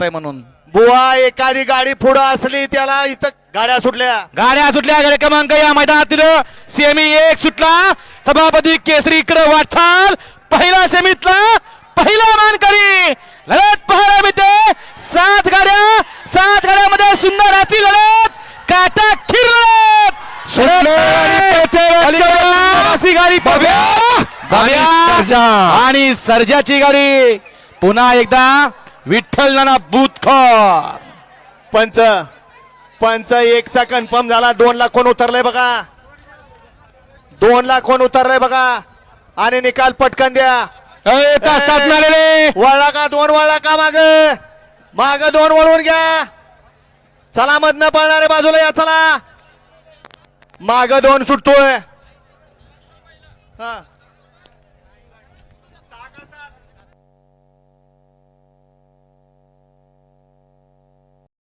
म्हणून बुवा एखादी गाडी पुढे असली त्याला इथं गाड्या सुटल्या गाडी क्रमांक या मैदानातील सेमी 1 सुटला. सभापती केसरी इकडे वाटचाल. पहिला सेमीतला पहिला मानकरी लढत पाहायला मिळते. 7 गाड्यामध्ये सुंदर अशी लढत. काटा खिरलत गाडी आणि सर्जाची गाडी पुन्हा एकदा विठ्ठल नाना बुतकर. पंच एकचा कन्फर्म झाला. 2 लाख कोण उतरलाय बघा. 2 लाख कोण उतरलाय बघा आणि निकाल पटकन द्या. वळला का 2 वळला का माग 2 वळून घ्या. चला मधनं पळणारे बाजूला या. चला माग 2 सुटतोय. हा